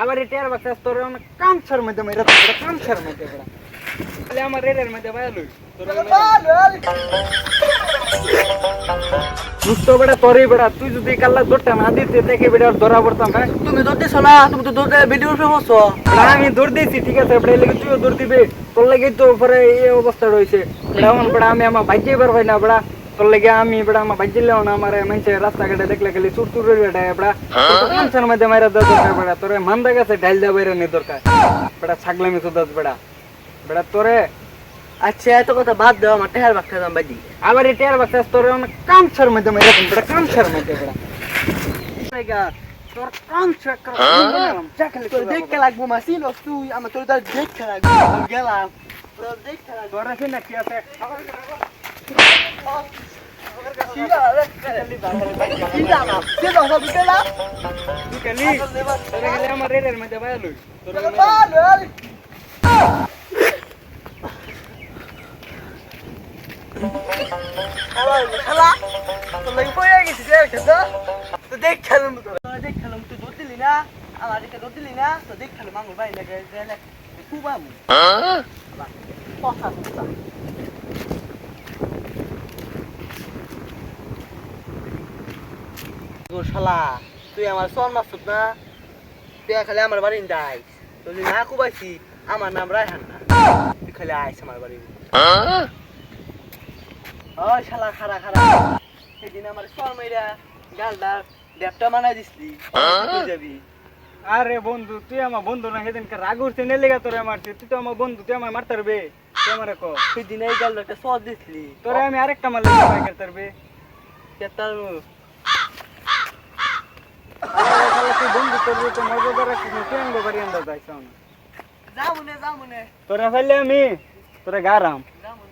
আবার এটার বাচ্চা তোর কামছার মধ্যে মেরা তোর কামছার মধ্যে বড়া তাহলে আমার রেডের মধ্যে ভালো তোর দুষ্ট বড়া তোরই বড়া তুই যদি কাল্লা দৌড়টা না দিতে দেখে বড়া ধরা পড়তাম হ্যাঁ তুমি দৌড় দিছো না, তুমি তো দৌড় ভিডিও ফেমস। আমি দৌড় দিয়েছি ঠিক আছে বড়া লেগে তুইও দৌড় দিবে তোর লাগি তো পরে এই অবস্থা রয়েছে বড়া আমি আমার ভাইজে পারবাই না বড়া তোর লাগে আমি বড়া আমার ভাইজিলেও না আমার মানুষের রাস্তাঘাটে দেখলে খালি চুর চুর করে বেড়ায় বড়া কামছার মধ্যে মারা দেওয়া দরকার বড়া তোরে মান্দা গেছে ডাইল দেওয়া বাইরে নেই দরকার বড়া ছাগলামি তো দাস বড়া বড়া তোরে আচ্ছা এত কথা বাদ দাও, আমার টেহার বাক্কা দাম বাজি। আবার এটার বাচ্চা তোর কামছার মধ্যে মেরা বড়া কামছার মধ্যে বড়া তোর কামছা তোর দেখতে লাগবো মাসিল তুই আমার তোর তার দেখতে লাগবো গেলাম তোর দেখতে লাগবো তোর রাখি না কি আছে আমার রেলের মধ্যে ভালো দেখ খেলাম তুই দৌড় দিলি না, আমার দিকে দৌড় দিলি না, তো দেখ খেলাম আঙুল ভাই লাগে খুব আমু কথা শালা তুই আমার সন মাসুদ না, তুই খালি আমার বাড়ি যাইস, তুই না কুবাইছি আমার নাম রায়হান না, তুই খালি আইস আমার বাড়ি। ও শালা খারা খারা সেদিন আমার সর মেয়েরা গালটা ড্যাপটা মানাই দিসলি যাবি। আরে বন্ধু তুই আমার বন্ধু না সেদিনকে রাগ উঠছে নেলে তোরে মারছি তুই তো আমার বন্ধু তুই আমার মারতে পারবে তুই আমার কো সেদিন এই গালটা একটা সর দিসলি তোরে আমি আরেকটা মারলে মার করতে পারবে কেতার তুই বন্ধু তোর তো মজা করে রাখিস তুই আঙ্গ বাড়ি আন্দা যাইছ না যামুনে তোরা ফেললে আমি তোরা গারাম যামুনে